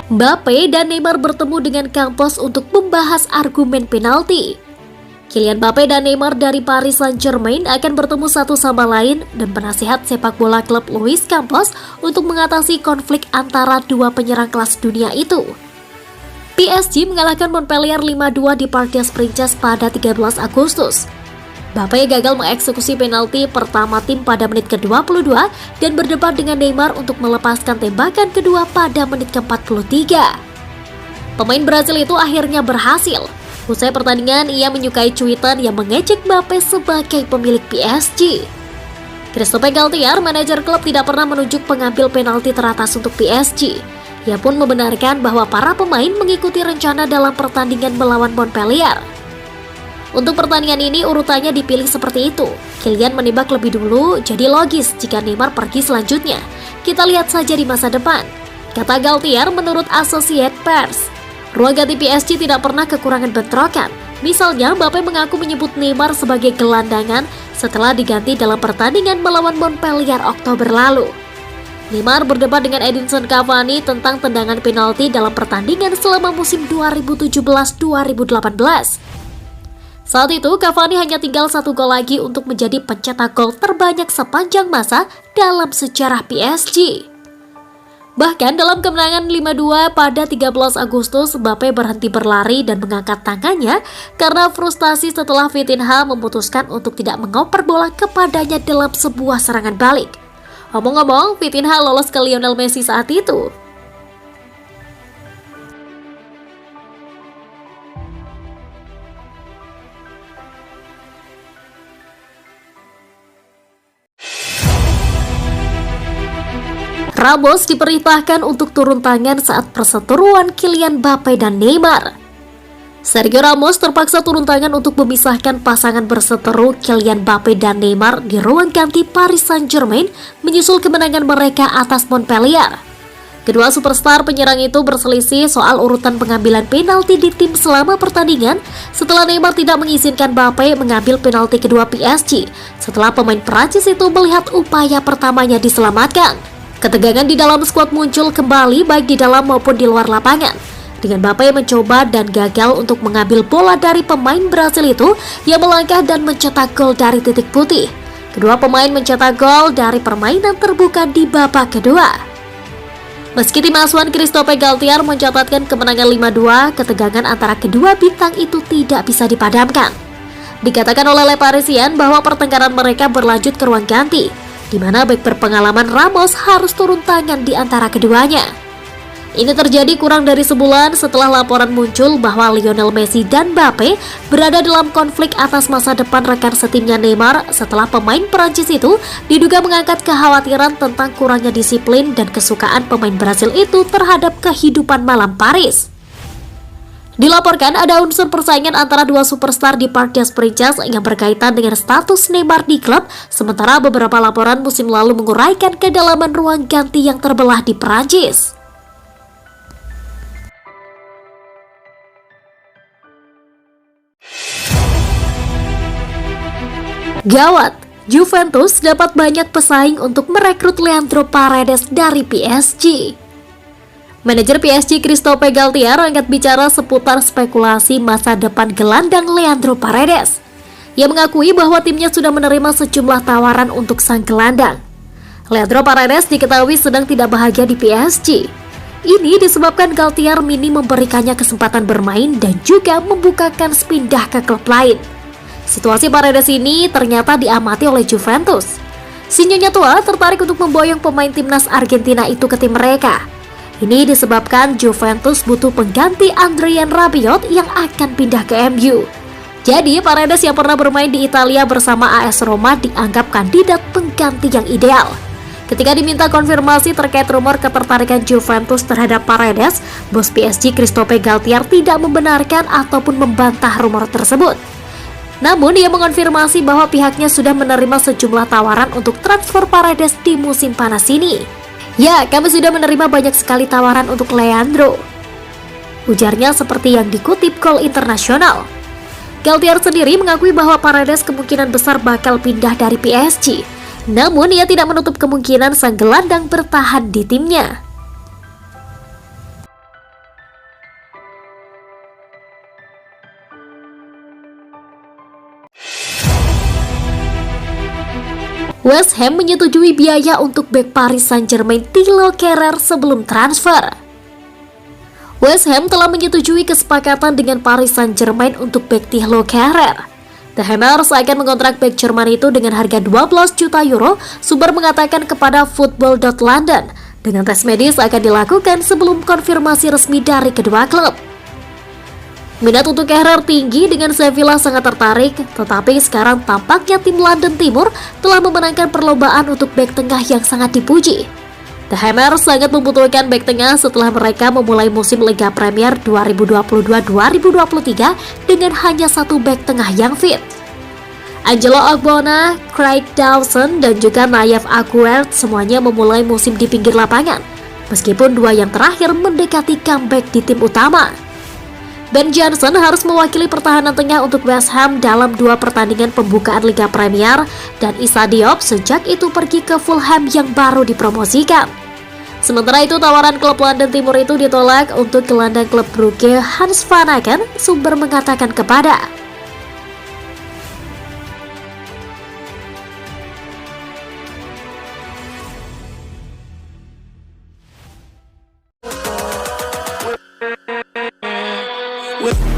Mbappe dan Neymar bertemu dengan Campos untuk membahas argumen penalti. Kylian Mbappe dan Neymar dari Paris Saint-Germain akan bertemu satu sama lain dan penasihat sepak bola klub Luis Campos untuk mengatasi konflik antara dua penyerang kelas dunia itu. PSG mengalahkan Montpellier 5-2 di Parc des Princes pada 13 Agustus. Mbappe gagal mengeksekusi penalti pertama tim pada menit ke-22 dan berdebat dengan Neymar untuk melepaskan tembakan kedua pada menit ke-43. Pemain Brazil itu akhirnya berhasil. Usai pertandingan, ia menyukai cuitan yang mengejek Mbappe sebagai pemilik PSG. Christophe Galtier, manajer klub, tidak pernah menunjuk pengambil penalti teratas untuk PSG. Ia pun membenarkan bahwa para pemain mengikuti rencana dalam pertandingan melawan Montpellier. Untuk pertandingan ini urutannya dipilih seperti itu. Kylian menembak lebih dulu, jadi logis jika Neymar pergi selanjutnya. Kita lihat saja di masa depan, kata Galtier menurut Associated Press. Ruang ganti PSG tidak pernah kekurangan bentrokan. Misalnya, Mbappe mengaku menyebut Neymar sebagai gelandangan setelah diganti dalam pertandingan melawan Montpellier Oktober lalu. Neymar berdebat dengan Edinson Cavani tentang tendangan penalti dalam pertandingan selama musim 2017-2018. Saat itu, Cavani hanya tinggal satu gol lagi untuk menjadi pencetak gol terbanyak sepanjang masa dalam sejarah PSG. Bahkan dalam kemenangan 5-2 pada 13 Agustus, Mbappe berhenti berlari dan mengangkat tangannya karena frustasi setelah Vitinha memutuskan untuk tidak mengoper bola kepadanya dalam sebuah serangan balik. Ngomong-ngomong, Vitinha lolos ke Lionel Messi saat itu. Ramos diperintahkan untuk turun tangan saat perseteruan Kylian Mbappe dan Neymar. Sergio Ramos terpaksa turun tangan untuk memisahkan pasangan berseteru Kylian Mbappe dan Neymar di ruang ganti Paris Saint-Germain menyusul kemenangan mereka atas Montpellier. Kedua superstar penyerang itu berselisih soal urutan pengambilan penalti di tim selama pertandingan setelah Neymar tidak mengizinkan Mbappe mengambil penalti kedua PSG setelah pemain Prancis itu melihat upaya pertamanya diselamatkan. Ketegangan di dalam skuad muncul kembali baik di dalam maupun di luar lapangan, dengan Mbappe mencoba dan gagal untuk mengambil bola dari pemain Brasil itu yang melangkah dan mencetak gol dari titik putih. Kedua pemain mencetak gol dari permainan terbuka di babak kedua. Meski tim asuhan Christophe Galtier mencatatkan kemenangan 5-2, ketegangan antara kedua bintang itu tidak bisa dipadamkan. Dikatakan oleh Le Parisien bahwa pertengkaran mereka berlanjut ke ruang ganti, di mana bek berpengalaman Ramos harus turun tangan di antara keduanya. Ini terjadi kurang dari sebulan setelah laporan muncul bahwa Lionel Messi dan Mbappe berada dalam konflik atas masa depan rekan setimnya Neymar setelah pemain Perancis itu diduga mengangkat kekhawatiran tentang kurangnya disiplin dan kesukaan pemain Brasil itu terhadap kehidupan malam Paris. Dilaporkan ada unsur persaingan antara dua superstar di Parc des Princes yang berkaitan dengan status Neymar di klub, sementara beberapa laporan musim lalu menguraikan kedalaman ruang ganti yang terbelah di Perancis. Gawat, Juventus dapat banyak pesaing untuk merekrut Leandro Paredes dari PSG. Manajer PSG Christophe Galtier angkat bicara seputar spekulasi masa depan gelandang Leandro Paredes. Ia mengakui bahwa timnya sudah menerima sejumlah tawaran untuk sang gelandang. Leandro Paredes diketahui sedang tidak bahagia di PSG. Ini disebabkan Galtier minim memberikannya kesempatan bermain dan juga membukakan pindah ke klub lain. Situasi Paredes ini ternyata diamati oleh Juventus. Si nyonya tua tertarik untuk memboyong pemain timnas Argentina itu ke tim mereka. Ini disebabkan Juventus butuh pengganti Adrien Rabiot yang akan pindah ke MU. Jadi Paredes yang pernah bermain di Italia bersama AS Roma dianggap kandidat pengganti yang ideal. Ketika diminta konfirmasi terkait rumor ketertarikan Juventus terhadap Paredes, bos PSG Christophe Galtier tidak membenarkan ataupun membantah rumor tersebut. Namun ia mengonfirmasi bahwa pihaknya sudah menerima sejumlah tawaran untuk transfer Paredes di musim panas ini. Ya, kami sudah menerima banyak sekali tawaran untuk Leandro. ujarnya seperti yang dikutip Goal Internasional. Galtier sendiri mengakui bahwa Paredes kemungkinan besar bakal pindah dari PSG. Namun ia tidak menutup kemungkinan sang gelandang bertahan di timnya. West Ham menyetujui biaya untuk bek Paris Saint-Germain Thilo Kehrer sebelum transfer. West Ham telah menyetujui kesepakatan dengan Paris Saint-Germain untuk bek Thilo Kehrer. The Hammers akan mengontrak bek Jerman itu dengan harga 12 juta euro, sumber mengatakan kepada Football.London. Dengan tes medis akan dilakukan sebelum konfirmasi resmi dari kedua klub. Minat untuk Kehrer tinggi dengan Sevilla sangat tertarik, tetapi sekarang tampaknya tim London Timur telah memenangkan perlombaan untuk bek tengah yang sangat dipuji. The Hammers sangat membutuhkan bek tengah setelah mereka memulai musim Liga Premier 2022-2023 dengan hanya satu bek tengah yang fit. Angelo Ogbonna, Craig Dawson, dan juga Nayef Aguerd semuanya memulai musim di pinggir lapangan, meskipun dua yang terakhir mendekati comeback di tim utama. Ben Johnson harus mewakili pertahanan tengah untuk West Ham dalam 2 pertandingan pembukaan Liga Premier, dan Issa Diop sejak itu pergi ke Fulham yang baru dipromosikan. Sementara itu tawaran klub London Timur itu ditolak untuk gelandang klub Brugge Hans van Aken, sumber mengatakan kepada with